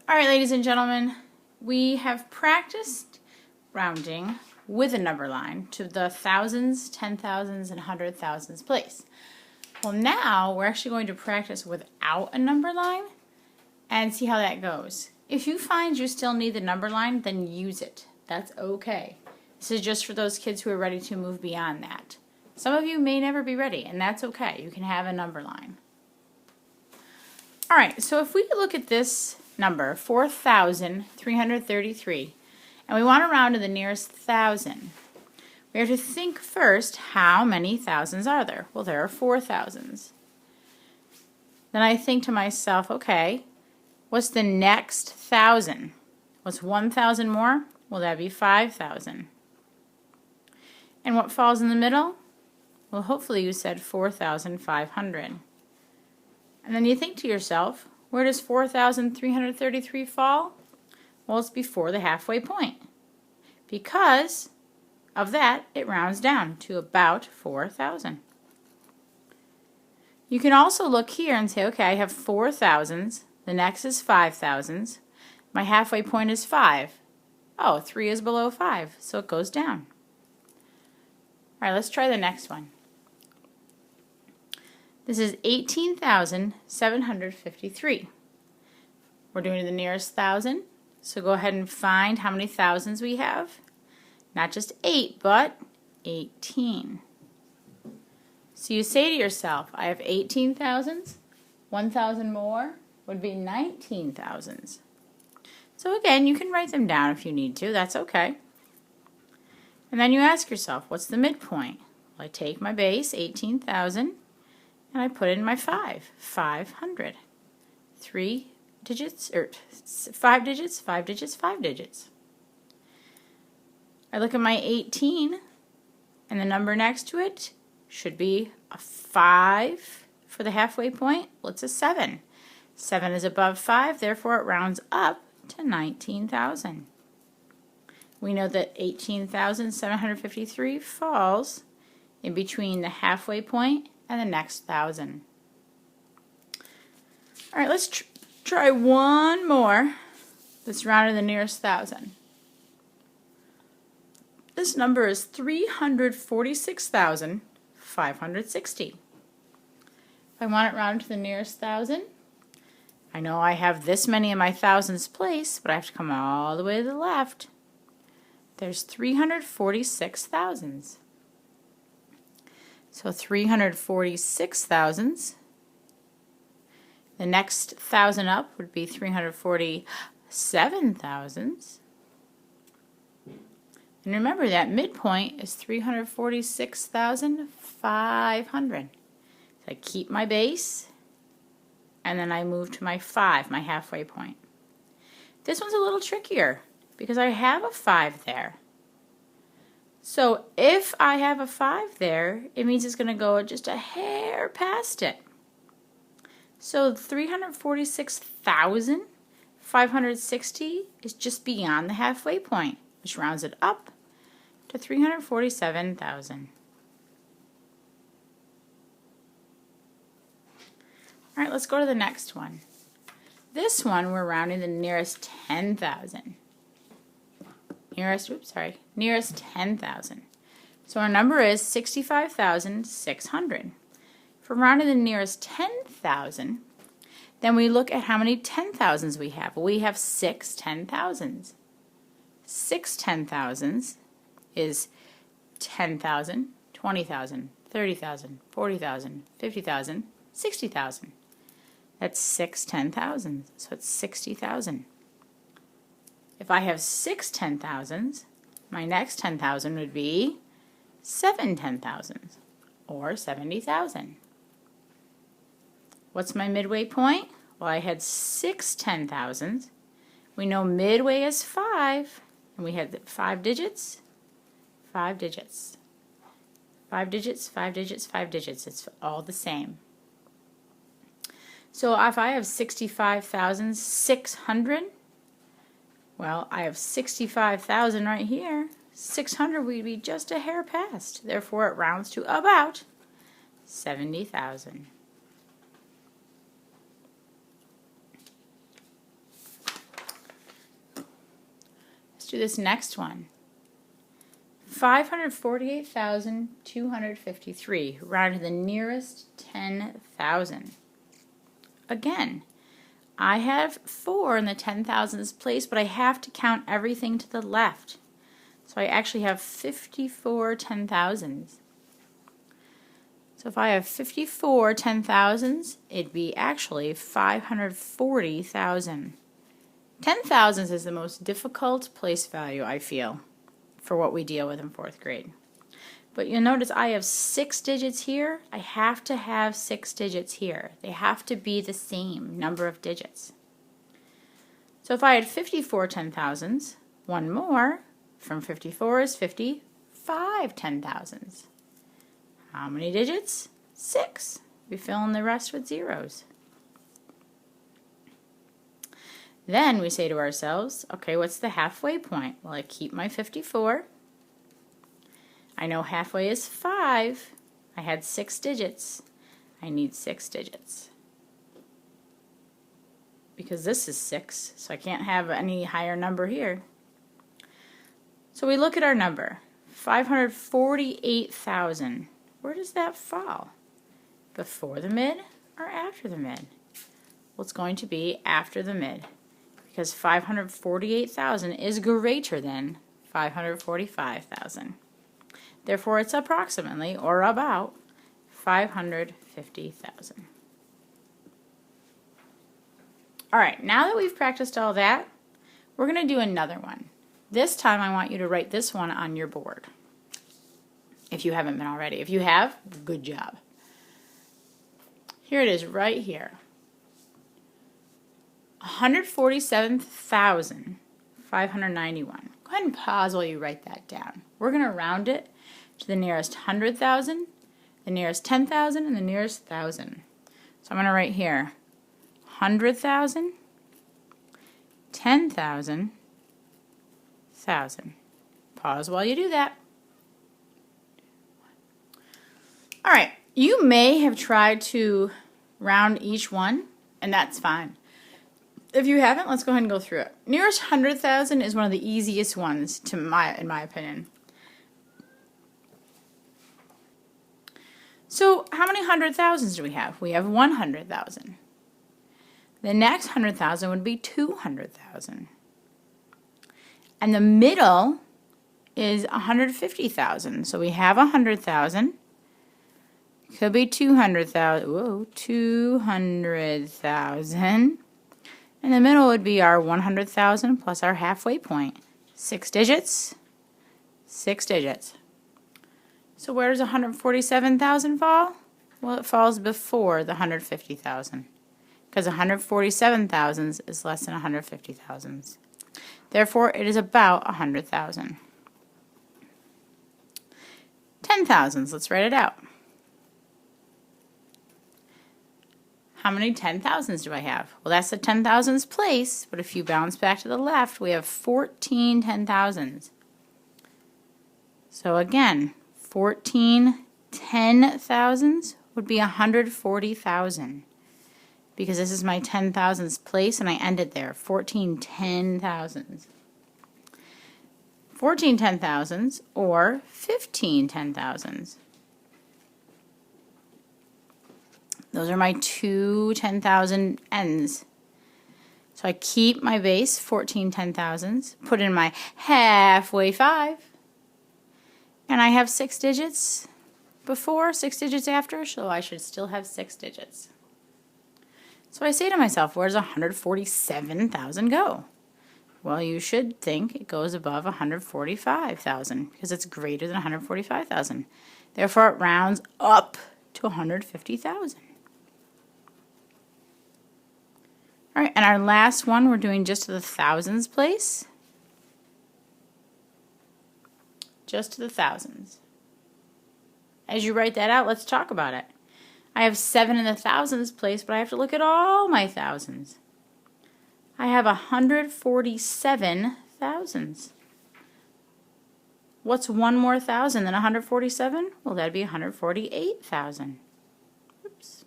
All right, ladies and gentlemen, we have practiced rounding with a number line to the thousands, 10,000s, and 100,000s place. Well, now we're actually going to practice without a number line and see how that goes. If you find you still need the number line, then use it. That's okay. This is just for those kids who are ready to move beyond that. Some of you may never be ready, and that's okay. You can have a number line. All right, so if we look at this number, 4,333, and we want to round to the nearest thousand, we have to think first, how many thousands are there? Well, there are 4 thousands. Then I think to myself, okay, what's the next thousand? What's 1,000 more? Well, that'd be 5,000. And what falls in the middle? Well, hopefully you said 4,500. And then you think to yourself, where does 4,333 fall? Well, it's before the halfway point. Because of that, it rounds down to about 4,000. You can also look here and say, okay, I have 4 thousands. The next is 5 thousands. My halfway point is 5. Oh, 3 is below 5, so it goes down. All right, let's try the next one. This is 18,753. We're doing the nearest thousand, so go ahead and find how many thousands we have. Not just 8, but 18. So you say to yourself, I have 18 thousands. 1,000 more would be 19 thousands. So again, you can write them down if you need to. That's okay. And then you ask yourself, what's the midpoint? Well, I take my base, 18,000, and I put in my 5, 500. 3 digits, or 5 digits, 5 digits, 5 digits. I look at my 18, and the number next to it should be a 5 for the halfway point. Well, it's a 7. 7 is above 5, therefore it rounds up to 19,000. We know that 18,753 falls in between the halfway point and the next thousand. All right, let's try one more that's rounded to the nearest thousand. This number is 346,560. If I want it rounded to the nearest thousand, I know I have this many in my thousands place, but I have to come all the way to the left. There's 346 thousands. So 346 thousands. The next thousand up would be 347 thousands. And remember that midpoint is 346,500. So I keep my base, and then I move to my 5, my halfway point. This one's a little trickier because I have a 5 there. So if I have a 5 there, it means it's going to go just a hair past it. So 346,560 is just beyond the halfway point, which rounds it up to 347,000. All right, let's go to the next one. This one, we're rounding the nearest 10,000. Nearest 10,000. So our number is 65,600. If we're rounding the nearest 10,000, then we look at how many 10,000s we have. Well, we have 6 10,000s. 6 10,000s is 10,000, 20,000, 30,000, 40,000, 50,000, 60,000. That's 6 10,000s, so it's 60,000. If I have 6 10,000s, my next 10,000 would be 7 10,000s, or 70,000. What's my midway point? Well, I had 6 10,000s. We know midway is 5, and we had 5 digits, 5 digits. 5 digits, 5 digits, 5 digits. It's all the same. So if I have 65,600, well, I have 65,000 right here. 600 would be just a hair past. Therefore, it rounds to about 70,000. do this next one. 548,253, round to the nearest 10,000. Again, I have 4 in the 10,000s place, but I have to count everything to the left. So I actually have 54 10,000s. So if I have 54 10,000s, it'd be actually 540,000. 10,000s is the most difficult place value, I feel, for what we deal with in 4th grade. But you'll notice I have 6 digits here. I have to have 6 digits here. They have to be the same number of digits. So if I had 54 10,000s, one more from 54 is 55 10,000s. How many digits? 6. We fill in the rest with zeros. Then we say to ourselves, okay, what's the halfway point? Well, I keep my 54. I know halfway is 5. I had 6 digits. I need 6 digits. Because this is 6, so I can't have any higher number here. So we look at our number, 548,000. Where does that fall? Before the mid or after the mid? Well, it's going to be after the mid, because 548,000 is greater than 545,000. Therefore, it's approximately, or about, 550,000. All right, now that we've practiced all that, we're going to do another one. This time I want you to write this one on your board, if you haven't been already. If you have, good job. Here it is right here. 147,591. Go ahead and pause while you write that down. We're going to round it to the nearest 100,000, the nearest 10,000, and the nearest 1,000. So I'm going to write here 100,000, 10,000, 1,000. Pause while you do that. All right, you may have tried to round each one, and that's fine. If you haven't, let's go ahead and go through it. Nearest 100,000 is one of the easiest ones in my opinion. So how many 100,000s do we have? We have 100,000. The next 100,000 would be 200,000. And the middle is 150,000. So we have 100,000. Could be 200,000. Whoa, 200,000. And the middle would be our 100,000 plus our halfway point. 6 digits, 6 digits. So where does 147,000 fall? Well, it falls before the 150,000, because 147,000 is less than 150,000. Therefore, it is about 100,000. 10,000s, let's write it out. How many 10,000s do I have? Well, that's the 10,000s place, but if you bounce back to the left, we have 14 10,000s. So again, 14 10,000s would be 140,000, because this is my 10,000s place and I ended there. 14 10,000s. 14 10,000s or 15 10,000s. Those are my two 10,000 ends. So I keep my base, 14 10,000s, put in my halfway 5, and I have 6 digits before, 6 digits after, so I should still have 6 digits. So I say to myself, where's 147,000 go? Well, you should think it goes above 145,000 because it's greater than 145,000. Therefore, it rounds up to 150,000. All right, and our last one, we're doing just to the thousands place. Just to the thousands. As you write that out, let's talk about it. I have 7 in the thousands place, but I have to look at all my thousands. I have 147 thousands. What's one more thousand than 147? Well, that'd be 148,000. Oops.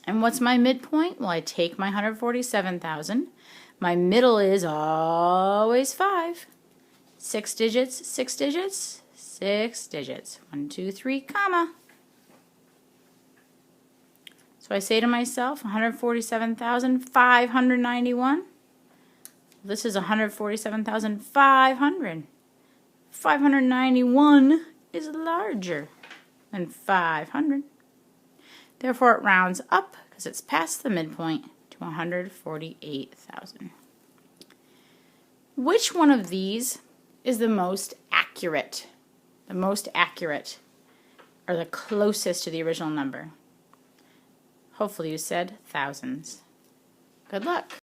And what's my midpoint? Well, I take my 147,000 My middle is always 5. 6 digits, 6 digits, 6 digits. 1, 2, 3, comma. So I say to myself, 147,591. This is 147,500. 591 is larger than 500. Therefore, it rounds up because it's past the midpoint to 148,000. Which one of these is the most accurate? The most accurate, or the closest to the original number? Hopefully you said thousands. Good luck.